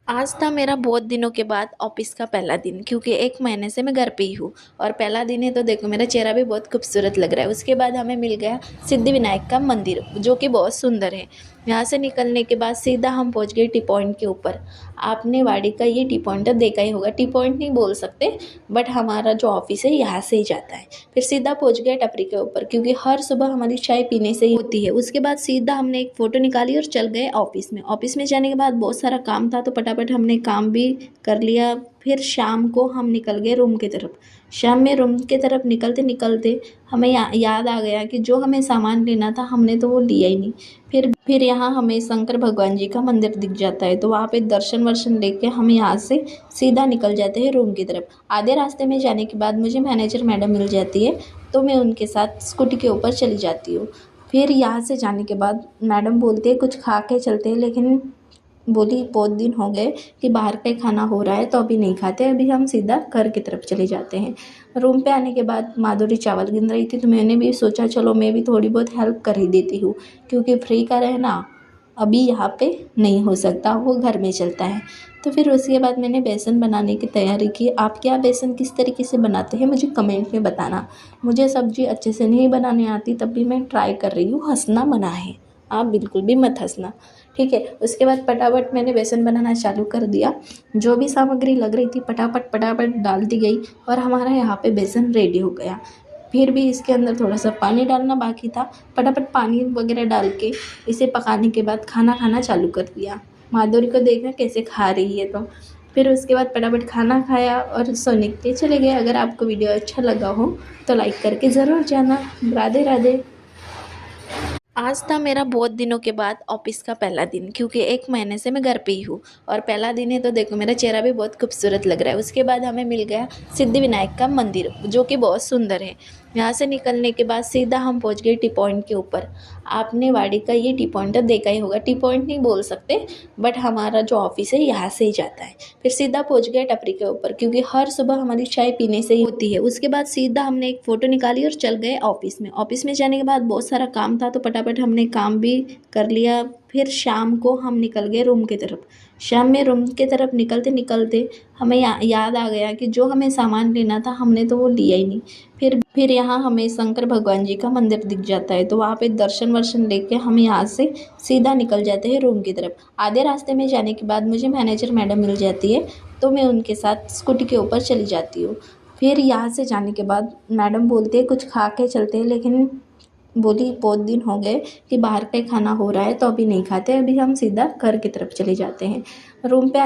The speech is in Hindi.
आज था मेरा बहुत दिनों के बाद ऑफिस का पहला दिन, क्योंकि 1 महीने से मैं घर पे ही हूँ। और पहला दिन है तो देखो मेरा चेहरा भी बहुत खूबसूरत लग रहा है। उसके बाद हमें मिल गया सिद्धिविनायक का मंदिर, जो कि बहुत सुंदर है। यहाँ से निकलने के बाद सीधा हम पहुँच गए टी पॉइंट के ऊपर। आपने वाड़ी का ये टी पॉइंट तो देखा ही होगा, टी पॉइंट नहीं बोल सकते, बट हमारा जो ऑफिस है यहाँ से ही जाता है। फिर सीधा पहुँच गए टपरी के ऊपर, क्योंकि हर सुबह हमारी चाय पीने से ही होती है। उसके बाद सीधा हमने एक फ़ोटो निकाली और चल गए ऑफिस में। ऑफिस में जाने के बाद बहुत सारा काम था, तो फटाफट हमने काम भी कर लिया। फिर शाम को हम निकल गए रूम की तरफ। शाम में रूम की तरफ निकलते निकलते हमें याद आ गया कि जो हमें सामान लेना था हमने तो वो लिया ही नहीं। फिर यहाँ हमें शंकर भगवान जी का मंदिर दिख जाता है, तो वहाँ पे दर्शन वर्शन लेके हम यहाँ से सीधा निकल जाते हैं रूम की तरफ। आधे रास्ते में जाने के बाद मुझे मैनेजर मैडम मिल जाती है, तो मैं उनके साथ स्कूटी के ऊपर चली जाती हूँ। फिर यहाँ से जाने के बाद मैडम बोलती है कुछ खा के चलते हैं, लेकिन बोली बहुत दिन हो गए कि बाहर का ही खाना हो रहा है, तो अभी नहीं खाते, अभी हम सीधा घर की तरफ चले जाते हैं। रूम पे आने के बाद माधुरी चावल गिन रही थी, तो मैंने भी सोचा चलो मैं भी थोड़ी बहुत हेल्प कर ही देती हूँ, क्योंकि फ्री का रहना अभी यहाँ पे नहीं हो सकता, वो घर में चलता है। तो फिर उसके बाद मैंने बेसन बनाने की तैयारी की। आप क्या बेसन किस तरीके से बनाते हैं मुझे कमेंट में बताना। मुझे सब्ज़ी अच्छे से नहीं बनाने आती, तब भी मैं ट्राई कर रही हूँ, हंसना मना है, आप बिल्कुल भी मत हंसना, ठीक है। उसके बाद फटाफट मैंने बेसन बनाना चालू कर दिया। जो भी सामग्री लग रही थी फटाफट फटाफट डाल दी गई, और हमारा यहाँ पे बेसन रेडी हो गया। फिर भी इसके अंदर थोड़ा सा पानी डालना बाकी था, फटाफट पानी वगैरह डाल के इसे पकाने के बाद खाना खाना चालू कर दिया। माधुरी को देखना कैसे खा रही है, तो फिर उसके बाद फटाफट खाना खाया और सोने के चले गए। अगर आपको वीडियो अच्छा लगा हो तो लाइक करके ज़रूर जाना। राधे राधे। आज था मेरा बहुत दिनों के बाद ऑफिस का पहला दिन, क्योंकि 1 महीने से मैं घर पे ही हूँ। और पहला दिन है तो देखो मेरा चेहरा भी बहुत खूबसूरत लग रहा है। उसके बाद हमें मिल गया सिद्धिविनायक का मंदिर, जो कि बहुत सुंदर है। यहाँ से निकलने के बाद सीधा हम पहुँच गए टी पॉइंट के ऊपर। आपने वाड़ी का ये टी पॉइंट तो देखा ही होगा, टी पॉइंट नहीं बोल सकते, बट हमारा जो ऑफिस है यहाँ से ही जाता है। फिर सीधा पहुँच गए टपरी के ऊपर, क्योंकि हर सुबह हमारी चाय पीने से ही होती है। उसके बाद सीधा हमने एक फ़ोटो निकाली और चल गए ऑफिस में। ऑफिस में जाने के बाद बहुत सारा काम था, तो फटाफट हमने काम भी कर लिया। फिर शाम को हम निकल गए रूम की तरफ। शाम में रूम की तरफ निकलते निकलते हमें याद आ गया कि जो हमें सामान लेना था हमने तो वो लिया ही नहीं। फिर यहाँ हमें शंकर भगवान जी का मंदिर दिख जाता है, तो वहाँ पे दर्शन वर्शन लेके हम यहाँ से सीधा निकल जाते हैं रूम की तरफ। आधे रास्ते में जाने के बाद मुझे मैनेजर मैडम मिल जाती है, तो मैं उनके साथ स्कूटी के ऊपर चली जाती हूँ। फिर यहाँ से जाने के बाद मैडम बोलती है कुछ खा के चलते हैं, लेकिन बोली बहुत दिन हो गए कि बाहर का ही खाना हो रहा है, तो अभी नहीं खाते, अभी हम सीधा घर की तरफ चले जाते हैं। रूम पे